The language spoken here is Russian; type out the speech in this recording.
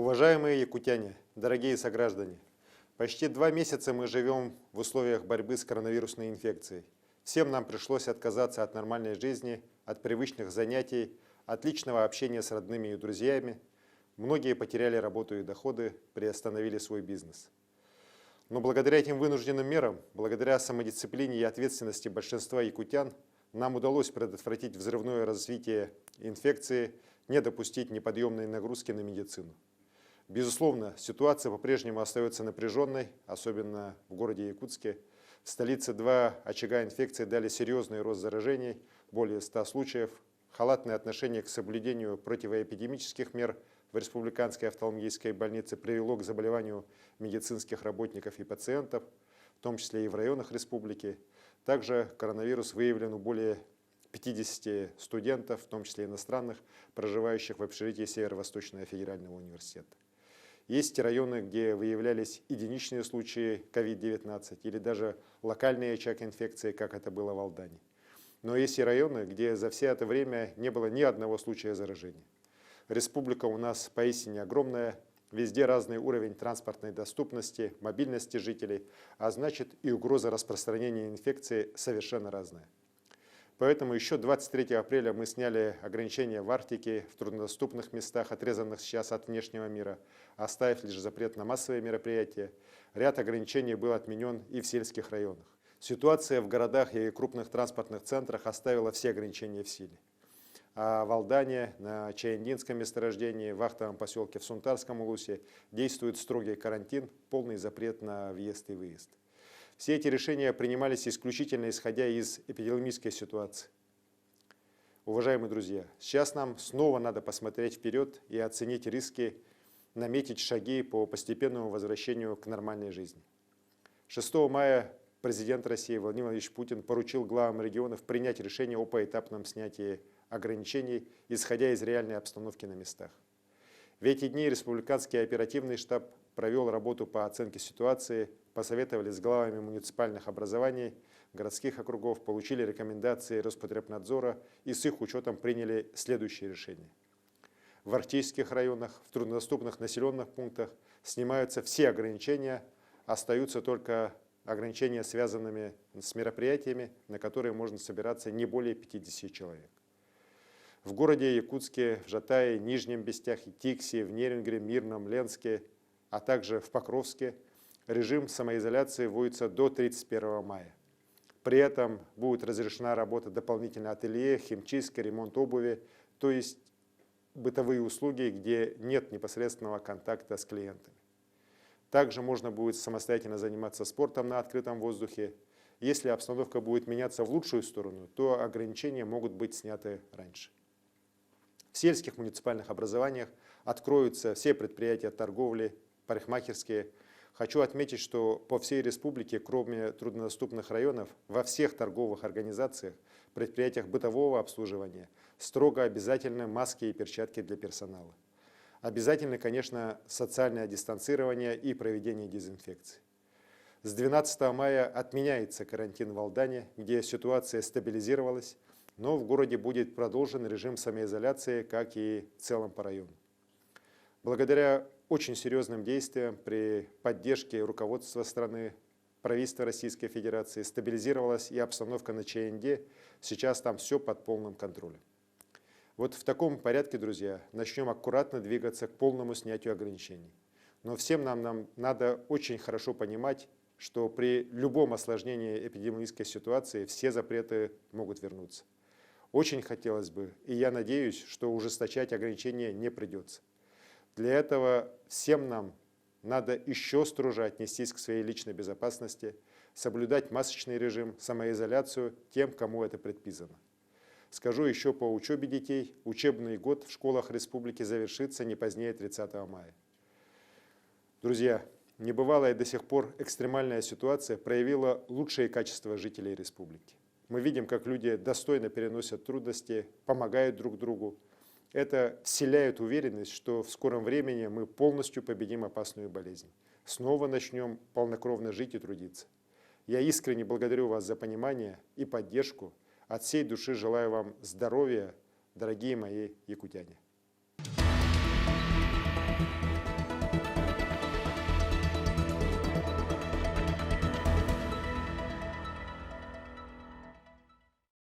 Уважаемые якутяне, дорогие сограждане, почти 2 месяца мы живем в условиях борьбы с коронавирусной инфекцией. Всем нам пришлось отказаться от нормальной жизни, от привычных занятий, от личного общения с родными и друзьями. Многие потеряли работу и доходы, приостановили свой бизнес. Но благодаря этим вынужденным мерам, благодаря самодисциплине и ответственности большинства якутян, нам удалось предотвратить взрывное развитие инфекции, не допустить неподъемной нагрузки на медицину. Безусловно, ситуация по-прежнему остается напряженной, особенно в городе Якутске. В столице 2 очага инфекции дали серьезный рост заражений, более 100 случаев. Халатное отношение к соблюдению противоэпидемических мер в Республиканской офтальмологической больнице привело к заболеванию медицинских работников и пациентов, в том числе и в районах республики. Также коронавирус выявлен у более 50 студентов, в том числе иностранных, проживающих в общежитии Северо-Восточного федерального университета. Есть районы, где выявлялись единичные случаи COVID-19 или даже локальный очаг инфекции, как это было в Алдане. Но есть и районы, где за все это время не было ни одного случая заражения. Республика у нас поистине огромная, везде разный уровень транспортной доступности, мобильности жителей, а значит и угроза распространения инфекции совершенно разная. Поэтому еще 23 апреля мы сняли ограничения в Арктике, в труднодоступных местах, отрезанных сейчас от внешнего мира, оставив лишь запрет на массовые мероприятия. Ряд ограничений был отменен и в сельских районах. Ситуация в городах и крупных транспортных центрах оставила все ограничения в силе. А в Алдане, на Чаяндинском месторождении, в вахтовом поселке в Сунтарском улусе действует строгий карантин, полный запрет на въезд и выезд. Все эти решения принимались исключительно исходя из эпидемиологической ситуации. Уважаемые друзья, сейчас нам снова надо посмотреть вперед и оценить риски, наметить шаги по постепенному возвращению к нормальной жизни. 6 мая президент России Владимир Владимирович Путин поручил главам регионов принять решение о поэтапном снятии ограничений, исходя из реальной обстановки на местах. В эти дни Республиканский оперативный штаб провел работу по оценке ситуации, посоветовали с главами муниципальных образований, городских округов, получили рекомендации Роспотребнадзора и с их учетом приняли следующие решения. В арктических районах, в труднодоступных населенных пунктах снимаются все ограничения, остаются только ограничения, связанные с мероприятиями, на которые можно собираться не более 50 человек. В городе Якутске, в Жатае, Нижнем Бестяхе, Тиксе, в Нерингре, Мирном, Ленске, а также в Покровске режим самоизоляции вводится до 31 мая. При этом будет разрешена работа дополнительно ателье, химчистка, ремонт обуви, то есть бытовые услуги, где нет непосредственного контакта с клиентами. Также можно будет самостоятельно заниматься спортом на открытом воздухе. Если обстановка будет меняться в лучшую сторону, то ограничения могут быть сняты раньше. В сельских муниципальных образованиях откроются все предприятия торговли, парикмахерские. Хочу отметить, что по всей республике, кроме труднодоступных районов, во всех торговых организациях, предприятиях бытового обслуживания строго обязательны маски и перчатки для персонала. Обязательно, конечно, социальное дистанцирование и проведение дезинфекции. С 12 мая отменяется карантин в Алдане, где ситуация стабилизировалась, но в городе будет продолжен режим самоизоляции, как и в целом по району. Благодаря очень серьезным действиям при поддержке руководства страны, правительства Российской Федерации стабилизировалась и обстановка на ЧНД. Сейчас там все под полным контролем. Вот в таком порядке, друзья, начнем аккуратно двигаться к полному снятию ограничений. Но всем нам надо очень хорошо понимать, что при любом осложнении эпидемиологической ситуации все запреты могут вернуться. Очень хотелось бы, и я надеюсь, что ужесточать ограничения не придется. Для этого всем нам надо еще строже отнестись к своей личной безопасности, соблюдать масочный режим, самоизоляцию тем, кому это предписано. Скажу еще по учебе детей. Учебный год в школах республики завершится не позднее 30 мая. Друзья, небывалая до сих пор экстремальная ситуация проявила лучшие качества жителей республики. Мы видим, как люди достойно переносят трудности, помогают друг другу. Это вселяет уверенность, что в скором времени мы полностью победим опасную болезнь. Снова начнем полнокровно жить и трудиться. Я искренне благодарю вас за понимание и поддержку. От всей души желаю вам здоровья, дорогие мои якутяне.